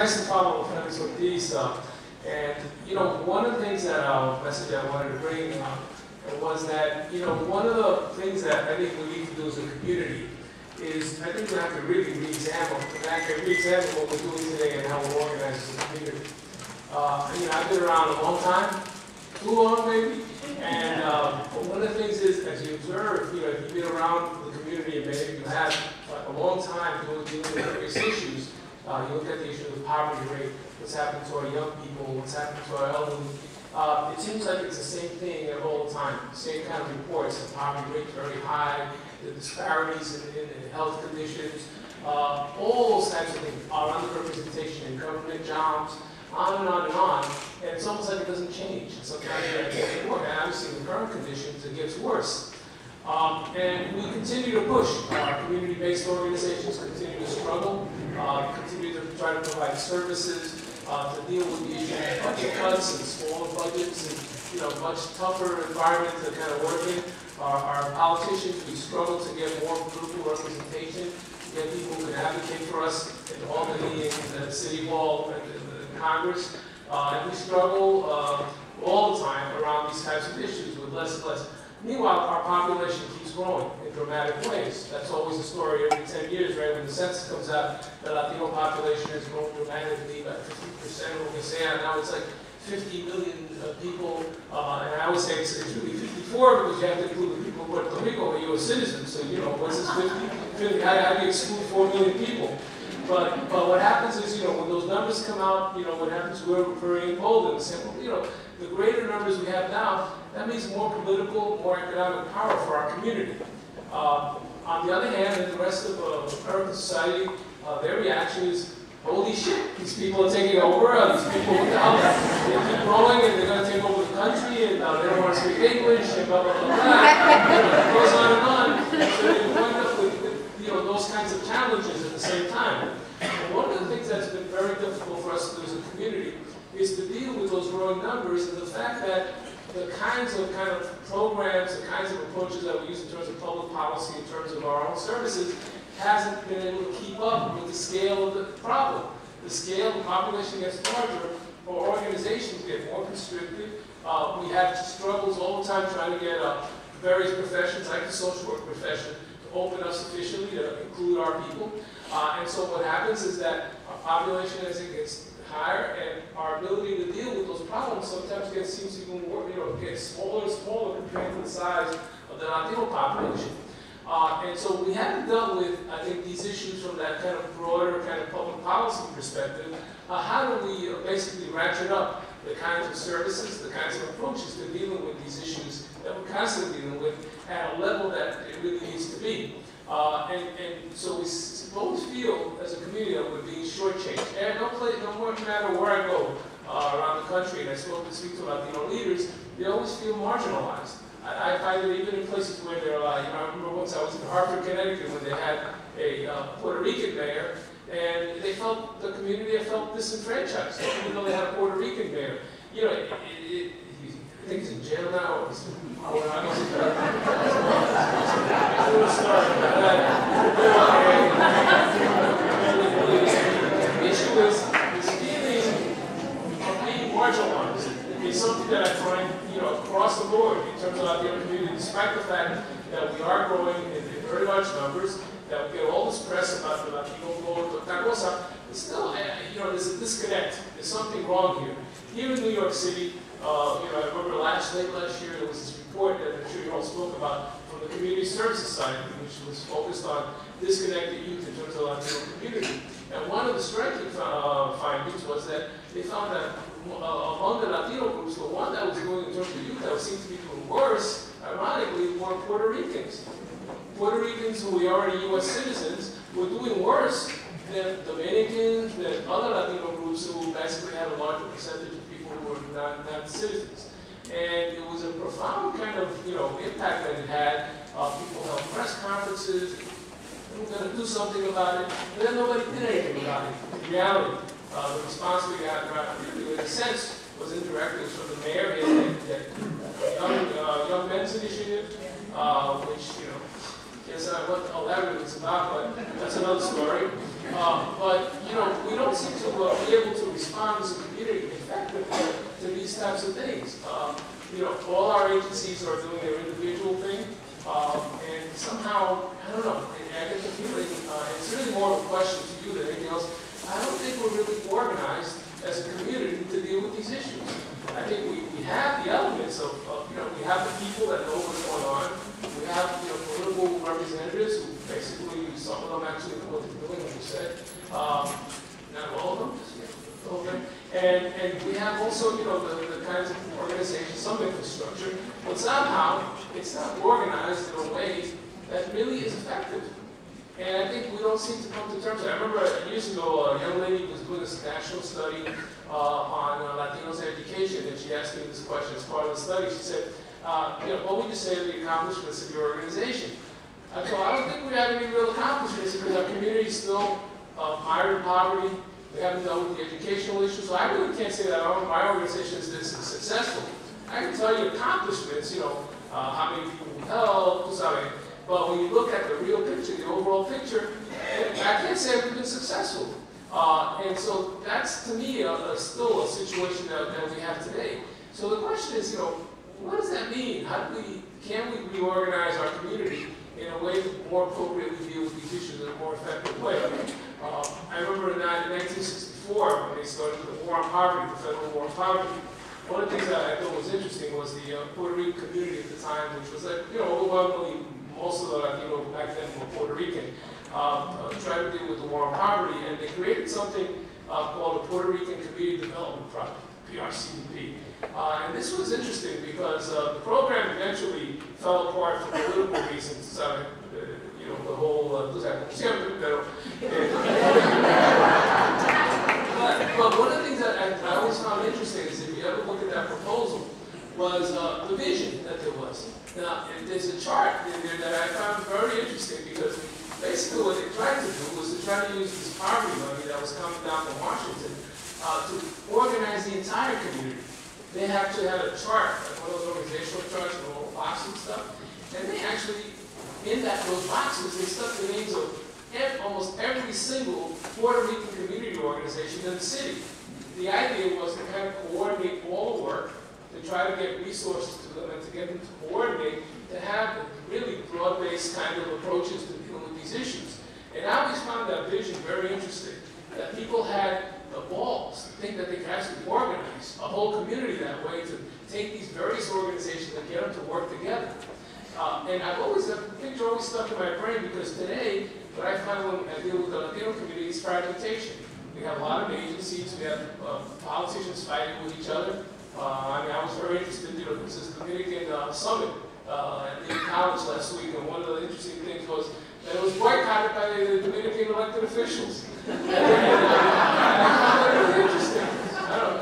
nice to follow things like these. And, you know, one of the things that message I wanted to bring was that, you know, one of the things that I think we need to do as a community is I think we have to really re-examine what we're doing today and how we're organized as a community. You know, I've been around a long time, too long maybe, and one of the things is, as you observe, you know, if you've been around the community and maybe you have a long time dealing with various issues, you look at the issue of the poverty rate, what's happening to our young people, what's happening to our elderly. It seems like it's the same thing all the time, same kind of reports. The poverty rate is very high, the disparities in health conditions, all those types of things are underrepresentation in government jobs, on and on and on. And it's almost like it doesn't change. Sometimes it gets more, and obviously in the current conditions it gets worse. And we continue to push. Community-based organizations continue to struggle, continue to try to provide services, to deal with the issue of budget cuts and smaller budgets and, you know, much tougher environment to kind of work in. Our politicians, we struggle to get more political representation, to get people who can advocate for us in Albany, in the City Hall, and in Congress. And we struggle all the time around these types of issues with less and less. Meanwhile, our population keeps growing in dramatic ways. That's always the story every 10 years, right? When the census comes out, the Latino population has grown dramatically, about 50%. When we say now it's like 50 million people, and I always say it's really 54 because you have to include the people of Puerto Rico who are U.S. citizens. So, you know, what's this 50? How do you exclude 4 million people? But what happens is, you know, when those numbers come out, you know, what happens, we're very emboldened and say, well, you know, the greater numbers we have now, that means more political, more economic power for our community. On the other hand, in the rest of American society, their reaction is, holy shit, these people are taking over, these people, what the hell, they keep growing and they're going to take over the country and they don't want to speak English and blah, blah, blah, blah. It goes on and on. So they wind up with, you know, those kinds of challenges at the same time. And one of the things that's been very difficult for us to do as a community is to deal with those growing numbers and the fact that the kinds of programs, the kinds of approaches that we use in terms of public policy, in terms of our own services, hasn't been able to keep up with the scale of the problem. The scale of the population gets larger, or organizations get more constricted. We have struggles all the time trying to get various professions, like the social work profession, to open up sufficiently to include our people. And so what happens is that our population, as it gets higher, and our ability to deal with those problems sometimes seems even more, you know, gets smaller and smaller compared to the size of the Latino population. And so we haven't dealt with, I think, these issues from that kind of broader kind of public policy perspective. How do we basically ratchet up the kinds of services, the kinds of approaches to dealing with these issues that we're constantly dealing with at a level that it really needs to be? And so we both feel as a community that we're being shortchanged. And no matter where I go around the country, and I speak to Latino leaders, they always feel marginalized. I find that even in places where they're, you know, I remember once I was in Hartford, Connecticut, when they had a Puerto Rican mayor, and they felt, the community felt disenfranchised, even though they had a Puerto Rican mayor. You know, I think he's in jail now, or he's I don't the issue is this feeling of being marginalized. It's something that I find, you know, across the board in terms of our community, despite the fact that we are growing in very large numbers, that we get all this press about the Latino vote, but still, you know, there's a disconnect. There's something wrong here. Here in New York City, you know, I remember late last year, there was this report that I'm sure you all spoke about from the Community Service Society, which was focused on disconnected youth in terms of the Latino community. And one of the striking findings was that they found that among the Latino groups, the one that was doing in terms of youth that seemed to be doing worse, ironically, were Puerto Ricans. Puerto Ricans who were already U.S. citizens were doing worse than Dominicans, than other Latino groups who basically had a larger percentage of people who were not citizens. And it was a profound kind of, you know, impact that it had. People held press conferences, we were going to do something about it, but then nobody did anything about it. In reality, the response we got, really, in a sense, was indirect. It was from the mayor, that Young Men's Initiative, which, you know, guess what all that really is about, but that's another story. But, you know, we don't seem to be able to respond as a community effectively to these types of things. You know, all our agencies are doing their individual thing, and somehow, I don't know, I get the feeling, it's really more of a question to you than anything else. I don't think we're really organized as a community to deal with these issues. I think we have the elements of, you know, we have the people that know what's going on. We have, you know, political representatives who basically, some of them actually know what they're doing, like you said. Not all of them, just all of them. And we have also, you know, the kinds of organizations, some infrastructure, but somehow it's not organized in a way that really is effective. And I think we don't seem to come to terms with it. I remember years ago, a young lady was doing this national study on Latinos education, and she asked me this question as part of the study. She said, you know, what would you say are the accomplishments of your organization? I thought, I don't think we have any real accomplishments because our community is still mired in poverty. We haven't dealt with the educational issues. So I really can't say that my organization is this successful. I can tell you accomplishments, you know, how many people we help, but when you look at the real picture, the overall picture, I can't say we've been successful. And so that's, to me, still a situation that we have today. So the question is, you know, what does that mean? Can we reorganize our community in a way to more appropriately deal with these issues in a more effective way? I remember in 1964, when they started the War on Poverty, the Federal War on Poverty. One of the things that I thought was interesting was the Puerto Rican community at the time, which was, you know, overwhelmingly, most of the Latino back then were Puerto Rican, tried to deal with the War on Poverty, and they created something called the Puerto Rican Community Development Project, PRCDP. And this was interesting because the program eventually fell apart for political reasons. You know, the whole, but one of the things that I always found interesting is if you ever look at that proposal was the vision that there was. Now, there's a chart in there that I found very interesting because basically what they tried to do was to try to use this poverty money that was coming down from Washington to organize the entire community. They actually had a chart, like one of those organizational charts with all the boxes and stuff, and they actually, in those boxes, they stuck the names of almost every single Puerto Rican community organization in the city. The idea was to kind of coordinate all the work, to try to get resources to them, and to get them to coordinate, to have really broad-based kind of approaches to dealing with these issues. And I always found that vision very interesting, that people had the balls to think that they could actually organize a whole community that way, to take these various organizations and get them to work together. And I've always, the picture always stuck in my brain because today, what I find when I deal with the Latino community is fragmentation. We have a lot of agencies, we have politicians fighting with each other. I mean, I was very interested, you know, there was this Dominican summit at the college last week, and one of the interesting things was that it was boycotted by the Dominican elected officials. And I found that really interesting. I don't know.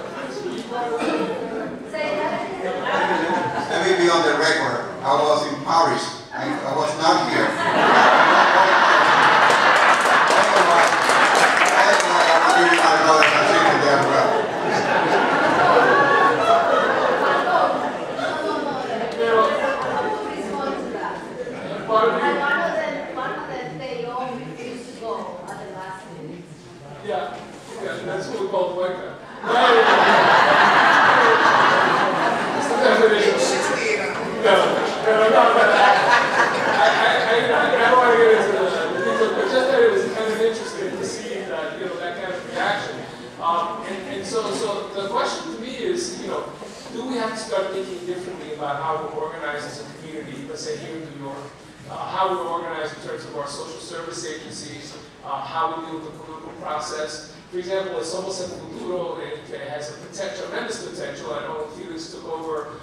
Let me be on the record. I was in Paris. I was not here. Yeah, that's what we call boycott. I don't want to get into the details, but just that it was kind of interesting to see that, you know, that kind of reaction. And so the question to me is, you know, do we have to start thinking differently about how we organize as a community, let's say here in New York, how we organize in terms of our social service agencies, how we deal with the political process. For example, it's almost like Futuro, it has a tremendous potential. I know when Felix took over,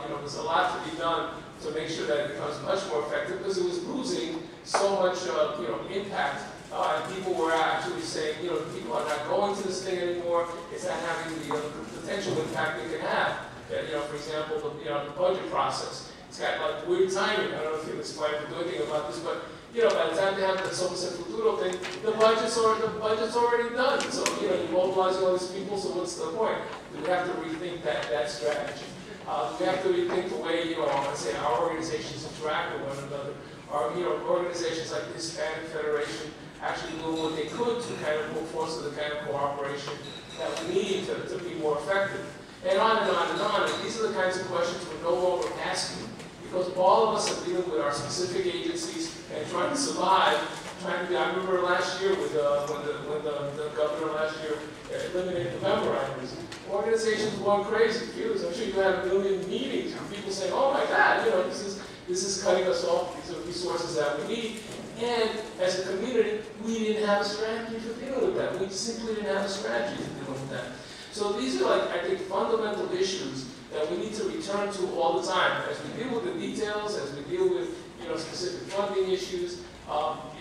you know, there's a lot to be done to make sure that it becomes much more effective because it was losing so much, you know, impact. And people were actually saying, you know, people are not going to this thing anymore. It's not having the potential impact it can have. You know, for example, the budget process. It's got like weird timing. I don't know if Felix might do anything about this, but you know, by the time they have the Somos El Futuro thing, the budget's already done. So, you know, you're mobilizing all these people, so what's the point? Do we have to rethink that strategy? Do we have to rethink the way, you know, I say our organizations interact with one another? Or, you know, organizations like the Hispanic Federation, actually doing what they could to kind of move forward to the kind of cooperation that we need to be more effective. And on and on and on. And these are the kinds of questions we're no longer asking, because all of us are dealing with our specific agencies and trying to survive. I remember last year when the governor last year eliminated the member items, organizations were going crazy. I'm sure you had 1 million meetings with people saying, "Oh my God, you know, this is cutting us off. These are resources that we need." And as a community, we didn't have a strategy for dealing with that. We simply didn't have a strategy for dealing with that. So these are, like, I think, fundamental issues that we need to return to all the time as we deal with the details, as we deal with, you know, specific funding issues.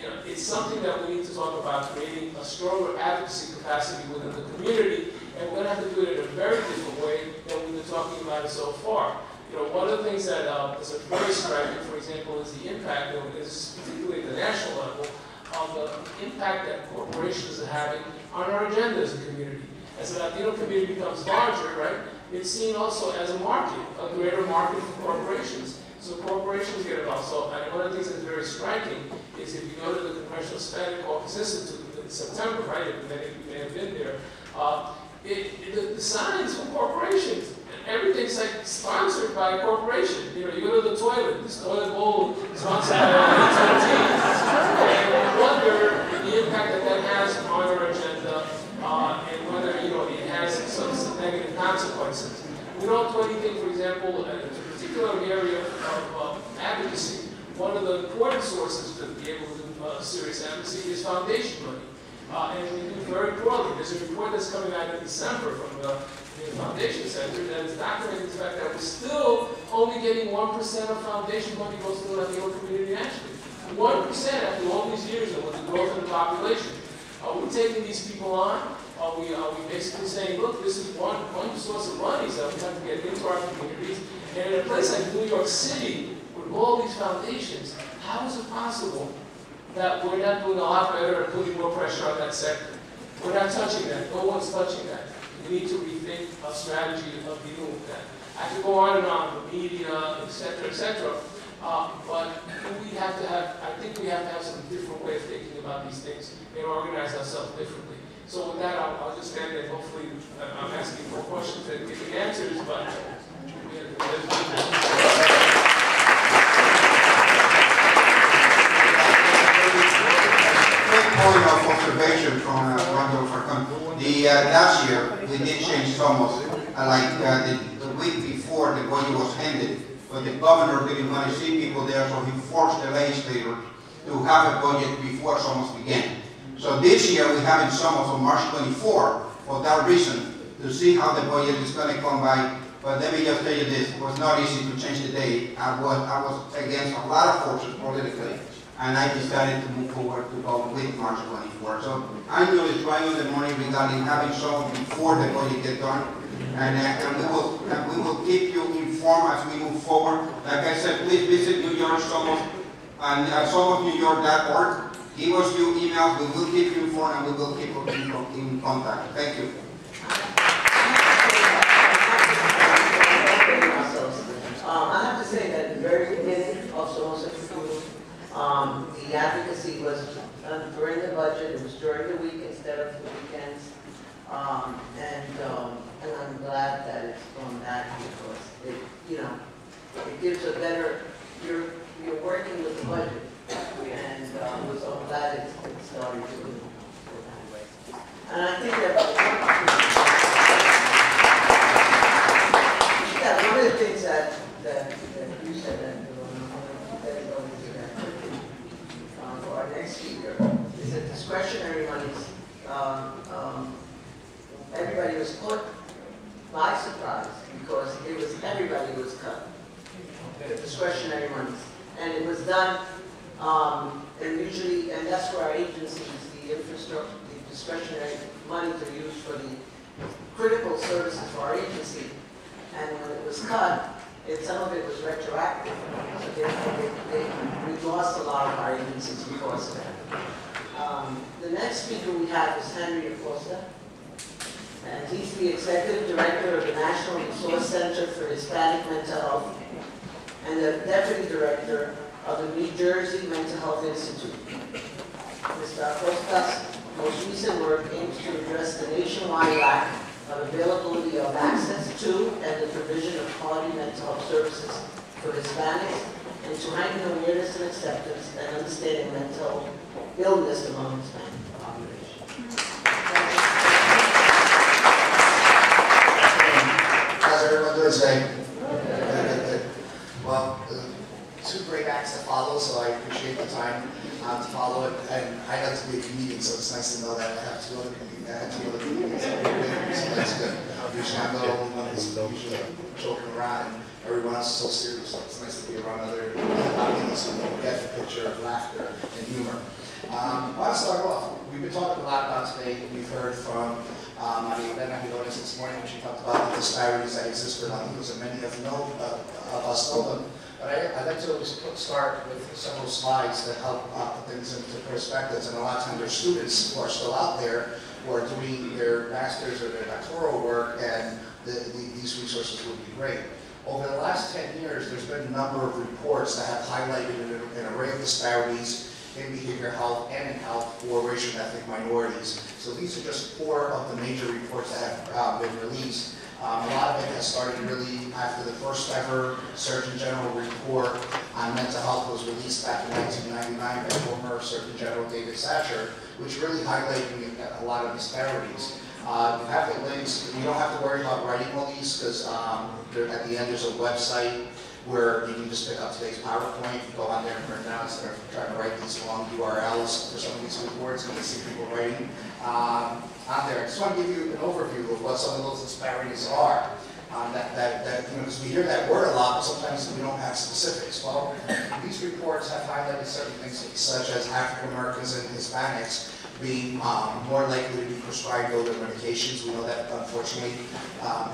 You know, it's something that we need to talk about, creating a stronger advocacy capacity within the community, and we're going to have to do it in a very different way than we've been talking about it so far. You know, one of the things that is very striking, for example, is the impact, particularly at the national level, of the impact that corporations are having on our agenda as a community. As the Latino community becomes larger, right, it's seen also as a market, a greater market for corporations. So corporations get involved. So, and one of the things that's very striking is if you go to the Congressional Hispanic Caucus Institute in September, right, and many of you may have been there, the signs for corporations, everything's like sponsored by a corporation. You know, you go to the toilet, this toilet bowl sponsored by AT&T, and you wonder the impact that that has on our agenda, and whether, you know, it has some negative consequences. We don't do anything, for example, in a particular area of advocacy. One of the important sources to be able to do serious advocacy is foundation money. And we do very broadly. There's a report that's coming out in December from the Foundation Center that is documenting the fact that we're still only getting 1% of foundation money goes to the Latino community nationally. 1% after all these years and with the growth of the population. Are we taking these people on? Are we basically saying, look, this is one source of money that we have to get into our communities? And in a place like New York City, with all these foundations, how is it possible that we're not doing a lot better at putting more pressure on that sector? We're not touching that. No one's touching that. We need to rethink a strategy of dealing with that. I could go on and on, the media, et cetera, but we have to have, I think we have to have some different way of thinking about these things and organize ourselves differently. So with that, I'll just stand there. Hopefully, I'm asking more questions and giving answers, but point of observation from Rondo Farcon. Last year, we did change almost, the week before the budget was handed, but the governor didn't want to see people there, so he forced the legislators to have a budget before summers began. So this year, we have in summers on March 24 for that reason, to see how the budget is going to come by. But let me just tell you this, it was not easy to change the date. I was against a lot of forces politically, and I decided to move forward to go with March 24. So I know it's right on the money regarding having some before the budget gets done, and we will keep you informed as we move forward. Like I said, please visit New York and SumofNewYork.org. Give us your emails. We will keep you informed, and we will keep in contact. Thank you. I have to say that at the very beginning of the advocacy was done during the budget. It was during the week instead of the weekends, and I'm glad that it's gone back because it gives a better. You're working with the budget, and so I'm glad it's starting to move that way. And I think that one of the things that you said that for our next speaker is that discretionary monies, everybody was caught by surprise because everybody was cut. Discretionary monies. And it was done, and that's where our agencies, the infrastructure, the discretionary money to use for the critical services for our agency. And when it was cut, some of it was retroactive. So we lost a lot of our agencies because of that. The next speaker we have is Henry Acosta. And he's the Executive Director of the National Resource Center for Hispanic Mental Health and the Deputy Director of the New Jersey Mental Health Institute. Mr. Acosta's most recent work aims to address the nationwide lack of availability of access to and the provision of quality mental health services for Hispanics, and to heighten awareness and acceptance and understanding mental illness among Hispanic population. How's everyone doing today? Good. Well, two great acts to follow, so I appreciate the time to follow it. And I like to be a comedian, so it's nice to know that I have two other comedians. So that's good. Usually I'm the only one who's usually joking around, and everyone else is so serious. So it's nice to be around other comedians who get the picture of laughter and humor. I want to start off. We've been talking a lot about today. We've heard from Maria Elena Jimenez this morning when she talked about the disparities that exist in Latinos, and many of us know them. But I'd like to start with several slides that help put things into perspectives. And a lot of times there's students who are still out there who are doing their master's or their doctoral work, and these resources would be great. Over the last 10 years, there's been a number of reports that have highlighted an array of disparities in behavioral health and in health for racial and ethnic minorities. So these are just 4 of the major reports that have been released. A lot of it has started really after the first ever Surgeon General report on mental health was released back in 1999 by former Surgeon General David Satcher, which really highlighted a lot of disparities. You have the links. You don't have to worry about writing all these because at the end there's a website where you can just pick up today's PowerPoint, go on there and print it out instead of trying to write these long URLs for some of these reports. You can see people writing on there. I just want to give you an overview of what some of those disparities are. Because we hear that word a lot, but sometimes we don't have specifics. Well, these reports have highlighted certain things such as African Americans and Hispanics being more likely to be prescribed older medications. We know that, unfortunately,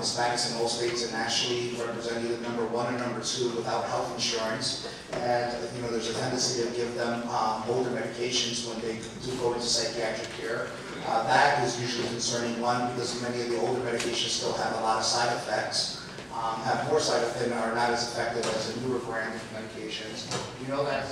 Hispanics in all states are nationally represented either number 1 or number 2 without health insurance. And there's a tendency to give them older medications when they do go into psychiatric care. That is usually concerning, one, because many of the older medications still have a lot of side effects, have more side effects and are not as effective as the newer brand of medications. We know that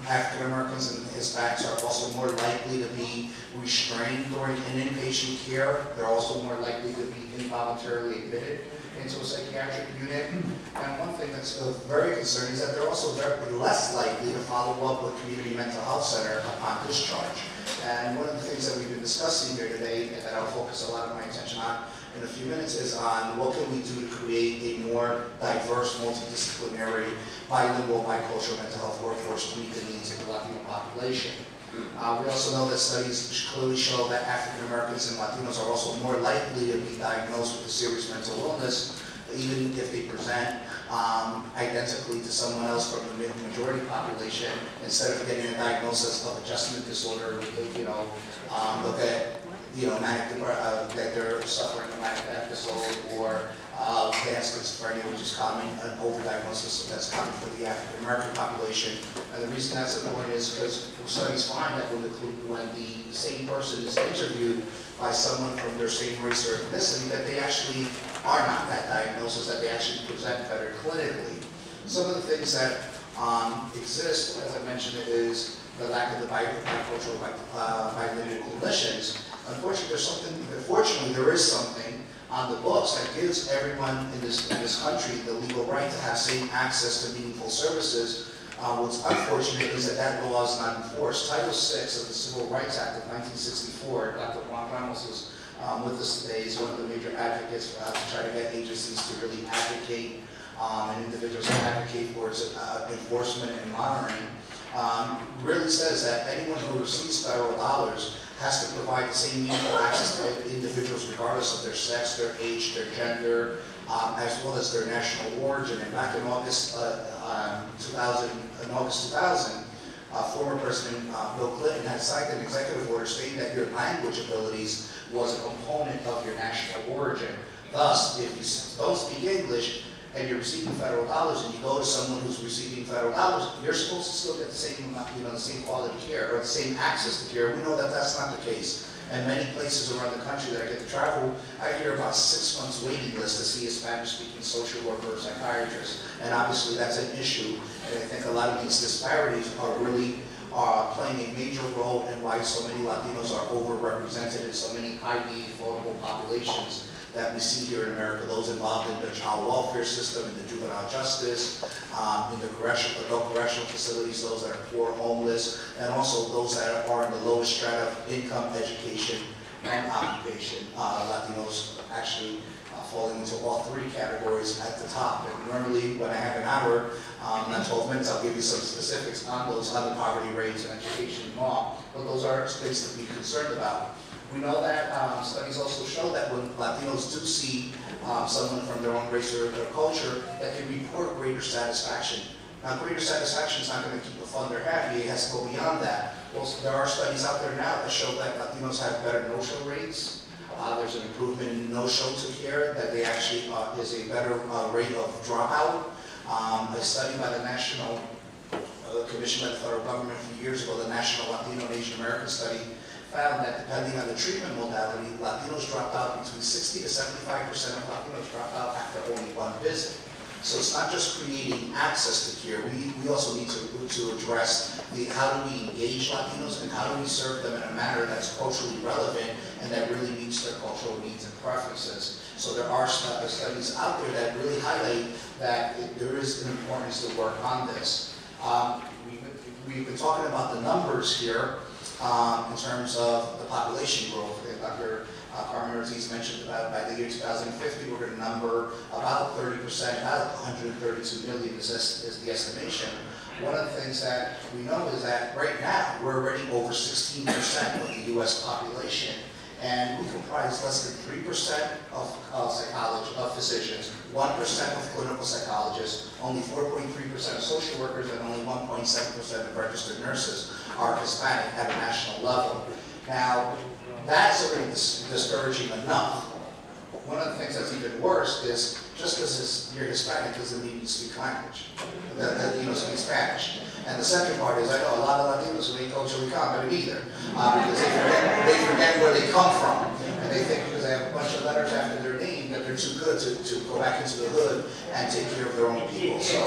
African Americans and Hispanics are also more likely to be restrained during an inpatient care. They're also more likely to be involuntarily admitted into a psychiatric unit. And one thing that's very concerning is that they're also very less likely to follow up with community mental health center upon discharge. And one of the things that we've been discussing here today, and that I'll focus a lot of my attention on in a few minutes, is on what can we do to create a more diverse, multidisciplinary, bilingual, bicultural mental health workforce to meet the needs of the Latino population. We also know that studies clearly show that African Americans and Latinos are also more likely to be diagnosed with a serious mental illness, even if they present identically to someone else from the majority population. Instead of getting a diagnosis of adjustment disorder, look at that they're suffering a manic episode, or advanced schizophrenia, which is common, an overdiagnosis that's common for the African American population. And the reason that's important is because studies find that when the same person is interviewed by someone from their same race or ethnicity, that they actually are not that diagnosis, that they actually present better clinically. Some of the things that exist, as I mentioned, is the lack of the bicultural bilingual clinicians. Fortunately, there is something on the books that gives everyone in this country the legal right to have same access to meaningful services. What's unfortunate is that law is not enforced. Title VI of the Civil Rights Act of 1964, Dr. Juan Ramos is with us today, is one of the major advocates to try to get agencies to really advocate and individuals to advocate for its enforcement and monitoring. Really says that anyone who receives federal dollars has to provide the same meaningful access to individuals regardless of their sex, their age, their gender, as well as their national origin. And back in August 2000, former President Bill Clinton had signed an executive order stating that your language abilities was a component of your national origin. Thus, if you don't speak English and you're receiving federal dollars and you go to someone who's receiving federal dollars, you're supposed to still get the same, the same quality care or the same access to care. We know that that's not the case. And many places around the country that I get to travel, I hear about 6 months waiting list to see a Spanish-speaking social worker or psychiatrist. And obviously that's an issue. And I think a lot of these disparities are really are playing a major role in why so many Latinos are overrepresented in so many high-need, vulnerable populations that we see here in America, those involved in the child welfare system, in the juvenile justice, in the adult correctional facilities, those that are poor, homeless, and also those that are in the lowest strata of income, education, and occupation. Latinos actually falling into all three categories at the top. And normally, when I have an hour, not 12 minutes, I'll give you some specifics on those other poverty rates and education and all, but those are things to be concerned about. We know that studies also show that when Latinos do see someone from their own race or their culture, that can report greater satisfaction. Now, greater satisfaction is not going to keep the funder happy. It has to go beyond that. Well, there are studies out there now that show that Latinos have better no-show rates. There's an improvement in no-show to care, that they actually is a better rate of dropout. A study by the National Commission by the federal government a few years ago, the National Latino and Asian American Study, found that depending on the treatment modality, Latinos dropped out between 60 to 75% of Latinos dropped out after only one visit. So it's not just creating access to care, we also need to address how do we engage Latinos and how do we serve them in a manner that's culturally relevant and that really meets their cultural needs and preferences. So there are studies out there that really highlight that there is an importance to work on this. We've been talking about the numbers here in terms of the population growth. Dr. Carmen Ortiz mentioned about by the year 2050, we're going to number about 30%, about 132 million is the estimation. One of the things that we know is that right now, we're already over 16% of the U.S. population. And we comprise less than 3% of physicians, 1% of clinical psychologists, only 4.3% of social workers, and only 1.7% of registered nurses are Hispanic at a national level. Now, that's already discouraging enough. One of the things that's even worse is just because you're Hispanic doesn't mean you speak language, that you speak Spanish. And the second part is I know a lot of Latinos who ain't culturally competent either, because they forget where they come from. And they think because they have a bunch of letters after their name that they're too good to go back into the hood and take care of their own people. So.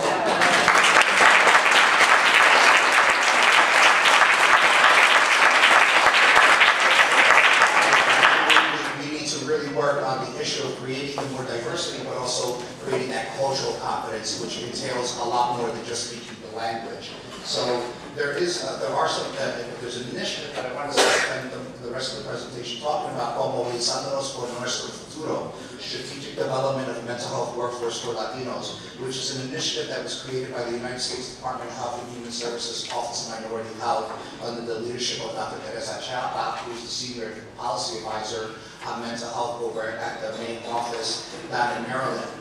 Work on the issue of creating more diversity, but also creating that cultural competence, which entails a lot more than just speaking the language. So there's an initiative that I want to spend the rest of the presentation talking about called Movilizándonos por Nuestro Futuro, Strategic Development of Mental Health Workforce for Latinos, which is an initiative that was created by the United States Department of Health and Human Services Office of Minority Health under the leadership of Dr. Teresa Chapa, who is the Senior Policy Advisor on mental health over at the main office down in Maryland.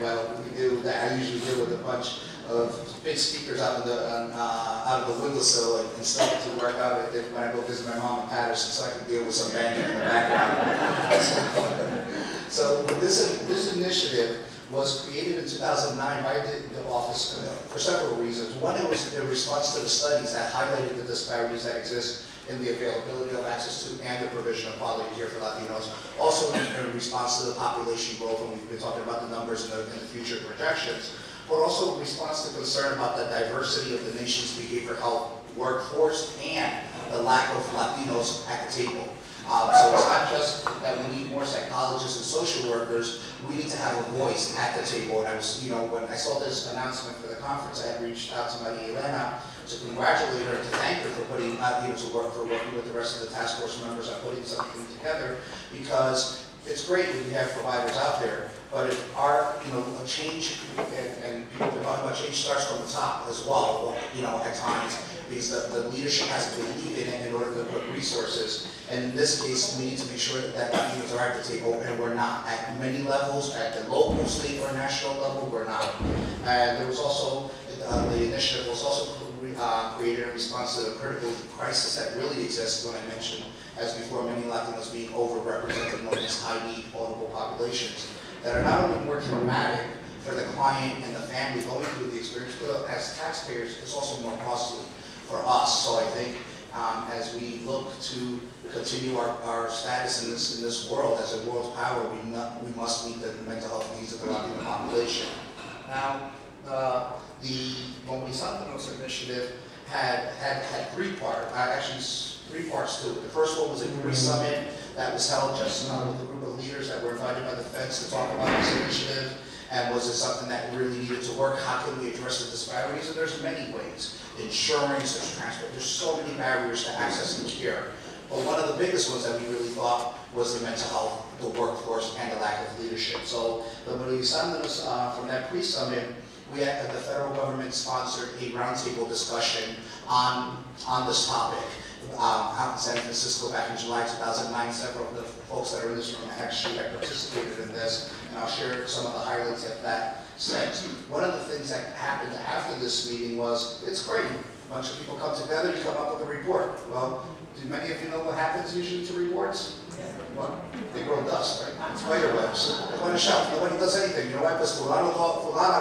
Well, we do that. I usually deal with a bunch of big speakers out of the windowsill and stuff to work out when I go visit my mom in Patterson, so I can deal with some banging in the background. So this initiative was created in 2009 by the office for several reasons. One, it was in response to the studies that highlighted the disparities that exist in the availability of access to and the provision of quality care for Latinos. Also in response to the population growth, and we've been talking about the numbers in the future projections, but also in response to concern about the diversity of the nation's behavioral health workforce and the lack of Latinos at the table. So it's not just that we need more psychologists and social workers, we need to have a voice at the table. And I was, when I saw this announcement for the conference, I had reached out to Maria Elena to congratulate her, to thank her for putting, working with the rest of the task force members on putting something together, because it's great when you have providers out there, but if our, a change, and people are talking about change starts from the top as well, at times, because the leadership has to believe in it in order to put resources. And in this case, we need to make sure that Latinos are at the table, and we're not. At many levels, at the local, state, or national level, we're not. And there was also, the initiative was also created in response to the critical crisis that really exists, when I mentioned, as before, many Latinos being overrepresented among these high-need, vulnerable populations that are not only more traumatic for the client and the family going through the experience, but as taxpayers, it's also more costly for us. So I think as we look to continue our status in this world as a world power, we must meet the mental health needs of the Latino population. Now, the Mobilizámonos initiative had three parts to it. The first one was a pre-summit that was held just with a group of leaders that were invited by the feds to talk about this initiative. And was it something that really needed to work? How can we address the disparities? And there's many ways. Insurance, there's transport, there's so many barriers to accessing care. But one of the biggest ones that we really thought was the mental health, the workforce, and the lack of leadership. So the Mobilizámonos, from that pre-summit, the federal government sponsored a roundtable discussion on this topic out in San Francisco back in July 2009. Several of the folks that are in this room actually had participated in this, and I'll share some of the highlights of that sense. One of the things that happened after this meeting was, it's great. A bunch of people come together, you come up with a report. Well, do many of you know what happens usually to reports? Well, they grow dust, right? Spider webs. They go on a shelf. Nobody does anything. You know why? Because Fulana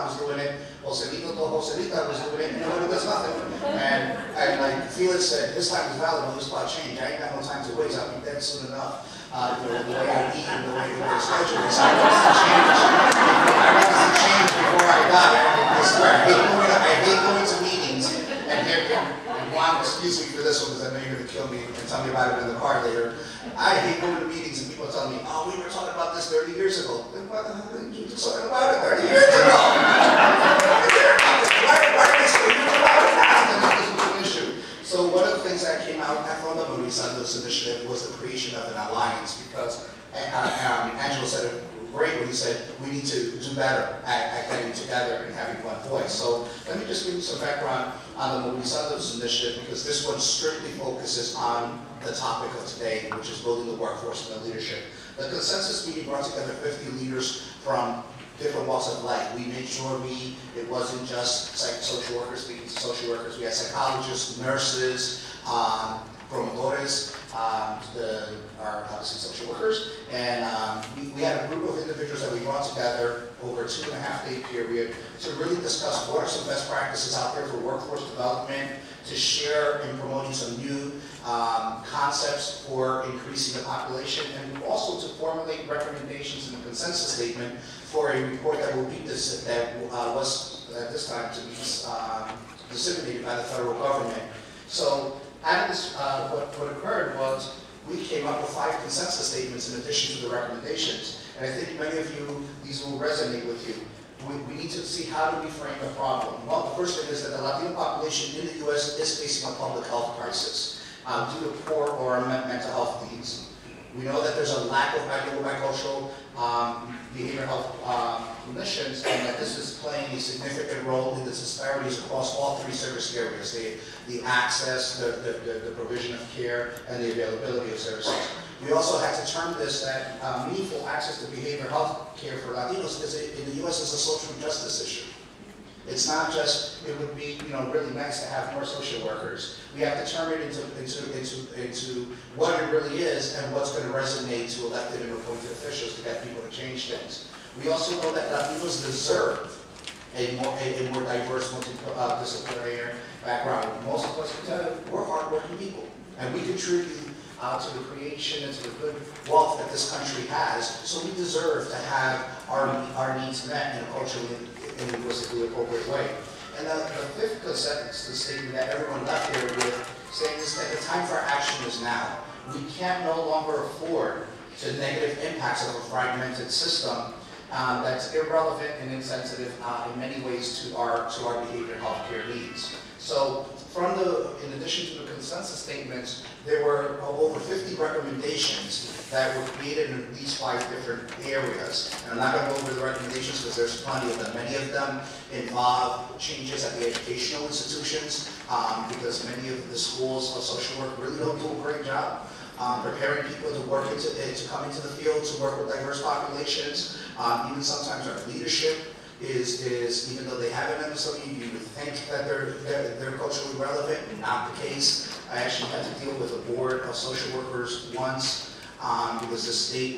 was doing it, Joselita was doing it, and nobody does nothing. And like Felix said, this time is valid, on this spot change. I ain't got no time to waste. I'll be dead soon enough. The way I eat and the way I schedule is, I want to change. I want to change before I die. I swear, I hate going to meetings and Juan, excuse me for this one because I know you're going to kill me and tell me about it in the car later. I hate going to meetings and people tell me, oh, we were talking about this 30 years ago. Then what the hell did you talking about it 30 years ago? Why are they so you about it now? This is an issue. So one of the things that came out from the Mobilizámonos initiative was the creation of an alliance, because Angelo said it great when he said we need to do better at getting together and having one voice. So let me just give you some background on the Mobilizámonos initiative, because this one strictly focuses on the topic of today, which is building the workforce and the leadership. The consensus meeting brought together 50 leaders from different walks of life. We made sure it wasn't just social workers speaking to social workers. We had psychologists, nurses, promotores, our obviously social workers, and we had a group of individuals that we brought together over a 2.5-day period to really discuss what are some best practices out there for workforce development, to share in promoting some new concepts for increasing the population, and also to formulate recommendations in a consensus statement for a report that will be was at this time to be disseminated by the federal government. So out of this, what occurred was we came up with 5 consensus statements in addition to the recommendations. And I think many of you, these will resonate with you. We need to see how do we frame the problem. Well, the first thing is that the Latino population in the U.S. is facing a public health crisis due to poor or mental health needs. We know that there's a lack of bicultural behavioral health clinicians, and that this is playing a significant role in the disparities across all 3 service areas: the access, the provision of care, and the availability of services. We also had to term this that meaningful access to behavioral health care for Latinos in the U.S. is a social justice issue. It's not just, it would be really nice to have more social workers. We have to turn it into what it really is and what's going to resonate to elected and appointed officials to get people to change things. We also know that Latinos deserve a more diverse, multidisciplinary background. Most of us, we're hardworking people, and we contribute to the creation and to the good wealth that this country has. So we deserve to have our needs met in a culturally and linguistically appropriate way. And the 5th sentence, the statement that everyone left here with, saying is that the time for action is now. We can no longer afford to negative impacts of a fragmented system that's irrelevant and insensitive in many ways to our behavioral health care needs. So in addition to the consensus statements, there were over 50 recommendations that were created in at least 5 different areas. And I'm not going to go over the recommendations because there's plenty of them. Many of them involve changes at the educational institutions because many of the schools of social work really don't do a great job preparing people to to come into the field, to work with diverse populations. Even sometimes our leadership is even though they have an MSW, you would think that they're culturally relevant. Not the case. I actually had to deal with a board of social workers once because the state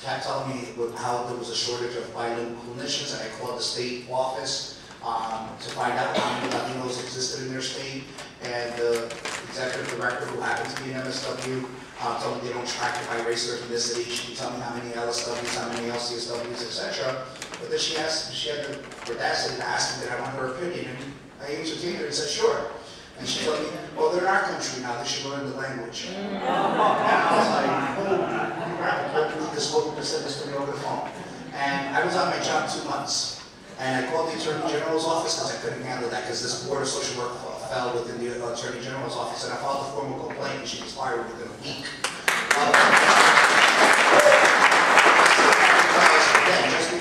kept telling me how there was a shortage of bilingual clinicians, and I called the state office to find out how many Latinos existed in their state, and the executive director, who happened to be an MSW, told me they don't track it by race or ethnicity. She can tell me how many LSWs, how many LCSWs, etc. But then she had the audacity to ask me that I want her opinion, and I entertained her and said, sure. And she told me, well, they're in our country now, they should learn the language. And I was like, I can't believe this woman said this to me over the phone. And I was on my job 2 months. And I called the Attorney General's office because I couldn't handle that, because this Board of Social Work fell within the Attorney General's office, and I filed a formal complaint, and she was fired within a week.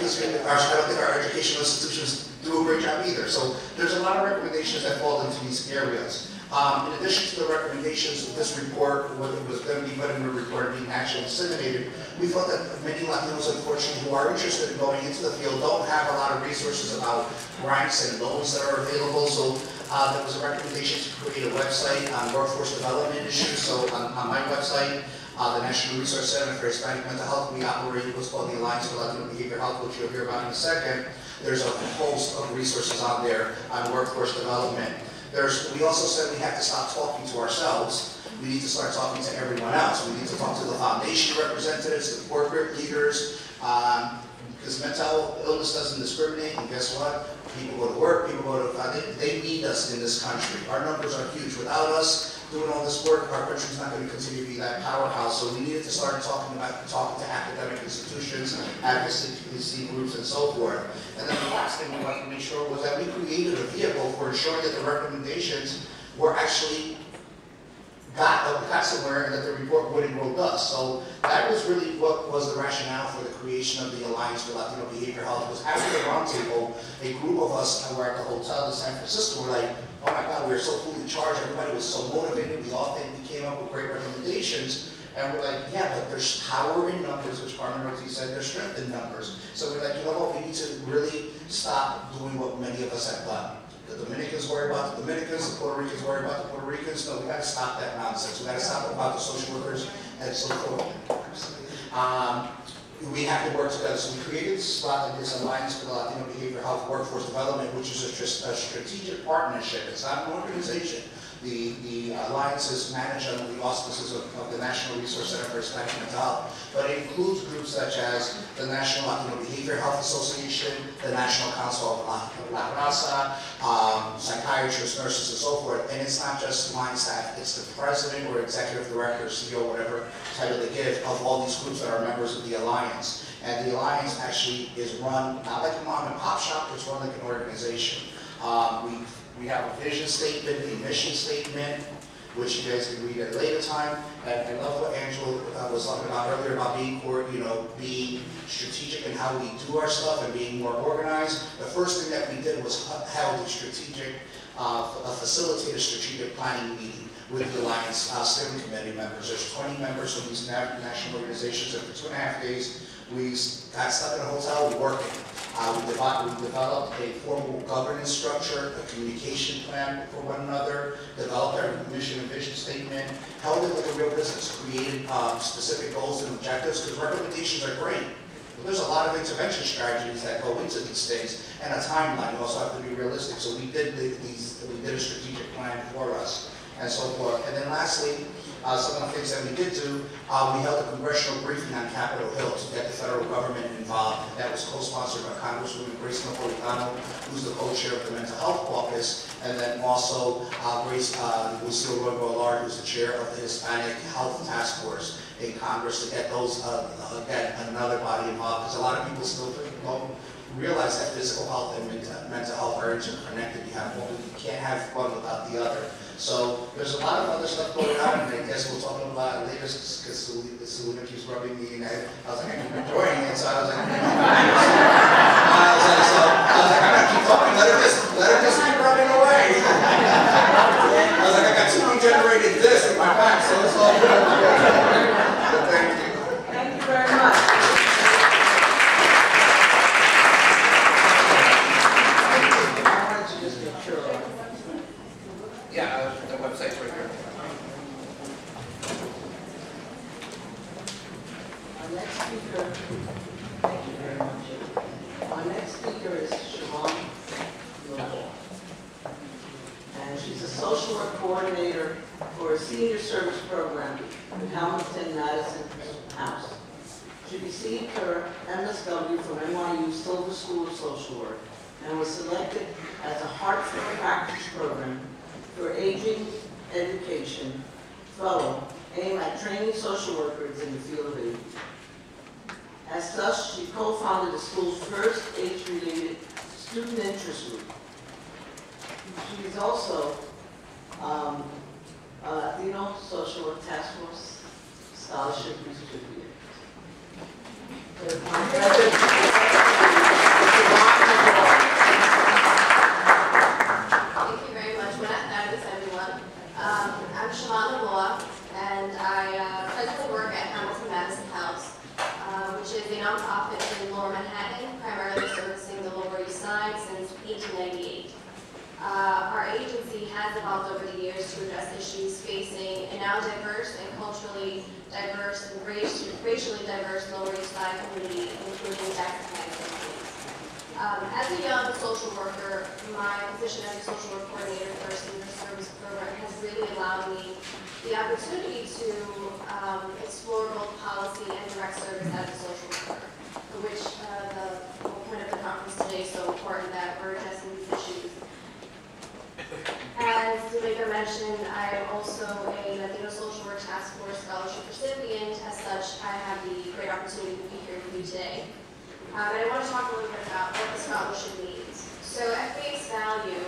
Just because I don't think our educational institutions do a great job either. So there's a lot of recommendations that fall into these areas. In addition to the recommendations of this report, what was going to be put in the report being actually disseminated, we felt that many Latinos, unfortunately, who are interested in going into the field don't have a lot of resources about grants and loans that are available. So there was a recommendation to create a website on workforce development issues. So on my website, the National Resource Center for Hispanic Mental Health, we operate what's called the Alliance for Latino Behavioral Health, which you'll hear about in a second. There's a host of resources on there on workforce development. We also said we have to stop talking to ourselves. We need to start talking to everyone else. We need to talk to the foundation representatives, the corporate leaders, because mental illness doesn't discriminate, and guess what? People go to work, people go to, they need us in this country. Our numbers are huge. Without us doing all this work, our country's not going to continue to be that powerhouse. So we needed to start talking to academic institutions, advocacy groups, and so forth. And then the last thing we wanted to make sure was that we created a vehicle for ensuring that the recommendations were actually got somewhere and that the report wouldn't roll dust. So that was really what was the rationale for the creation of the Alliance for Latino Behavioral Health. Was after the roundtable, a group of us who were at the hotel in San Francisco were like, oh my God, we were so fully charged, everybody was so motivated, we all think we came up with great recommendations. And we're like, yeah, but there's power in numbers, which Carmen Ortiz said, there's strength in numbers. So we're like, you know what, we need to really stop doing what many of us have done. The Dominicans worry about the Dominicans, the Puerto Ricans worry about the Puerto Ricans. No, we got to stop that nonsense. We got to stop about the social workers and so forth. We have to work together. So we created this Alliance for the Latino Behavioral Health Workforce Development, which is a strategic partnership. It's not an organization. The alliance is managed under the auspices of the National Resource Center for Hispanic Mental Health, but it includes groups such as the National Latino Behavioral Health Association, the National Council of La Raza, psychiatrists, nurses, and so forth. And it's not just line staff, it's the president or executive director, CEO, whatever title they give, of all these groups that are members of the alliance. And the alliance actually is run not like a mom and pop shop, it's run like an organization. We have a vision statement, a mission statement, which you guys can read at a later time. And I love what Angela was talking about earlier about being strategic in how we do our stuff and being more organized. The first thing that we did was held a facilitate a strategic planning meeting with the Alliance Steering Committee members. There's 20 members from these national organizations, and for 2.5 days, we got stuck in a hotel, we working. We developed a formal governance structure, a communication plan for one another, developed our mission and vision statement, held it like a real business, created specific goals and objectives, because recommendations are great. But there's a lot of intervention strategies that go into these things, and a timeline. You also have to be realistic. So we did a strategic plan for us, and so forth. And then lastly, some of the things that we did do, we held a congressional briefing on Capitol Hill to get the federal government involved. And that was co-sponsored by Congresswoman Grace Napolitano, who's the co-chair of the Mental Health Caucus, and then also Lucille Roy-Goulart, who's the chair of the Hispanic Health Task Force in Congress, to get those, again, another body involved, because a lot of people still don't realize that physical health and mental health are interconnected. You can't have one without the other. So there's a lot of other stuff going on, and I guess we'll talk about it later, because Selena keeps rubbing me in the head. I was like, I keep enjoying it, so I was like, I'm gonna keep talking, let her just keep rubbing away. I was like, I got 2 generated this in my back, so it's all good. But thank you. Thank you very much. I wanted to just make sure. Yeah, the website's right here. Our next speaker, thank you very much. Our next speaker is Siobhan Noble. And she's a social work coordinator for a senior service program in Hamilton Madison House. She received her MSW from NYU Silver School of Social Work and was selected as a Hartford Practice Program for Aging Education Fellow aimed at training social workers in the field of aging. As such, she co-founded the school's first age-related student interest group. She is also a Latino Social Work Task Force Scholarship recipient. Thank you very much. Buenas tardes, everyone. I'm Shamanda Law, and I presently work at Hamilton Madison House, which is a nonprofit in Lower Manhattan, primarily servicing the Lower East Side since 1898. Our agency has evolved over the years to address issues facing a now diverse and culturally diverse and racially diverse Lower East Side community, including Jackson County communities. As a young social worker, my position as a social work coordinator for our senior service program has really allowed me the opportunity to explore both policy and direct service as a social worker, for which the whole point of the conference today is so important that we're addressing these issues. As Zuleika mentioned, I am also a Latino Social Work Task Force Scholarship recipient. As such, I have the great opportunity to be here with you today. And I want to talk a little bit about what the scholarship means. So at face value,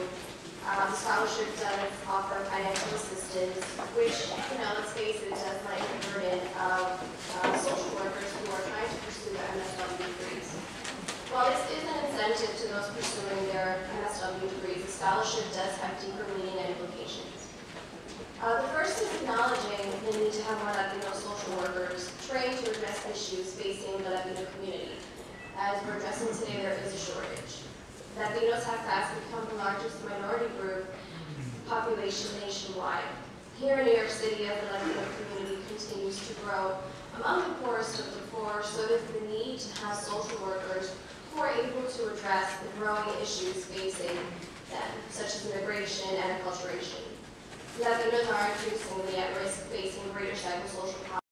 the scholarship does offer financial assistance, which, let's face it, does lighten the burden of social workers who are trying to pursue their MSW degrees. While this is an incentive to those pursuing their MSW degrees, the scholarship does have deeper meaning and implications. The first is acknowledging the need to have more Latino social workers trained to address issues facing the Latino community. As we're addressing today, there is a shortage. Latinos have fast become the largest minority group population nationwide. Here in New York City, as the Latino community continues to grow among the poorest of the poor, so does the need to have social workers who are able to address the growing issues facing them, such as immigration and acculturation. Latinos are increasingly at risk facing greater psychosocial problems.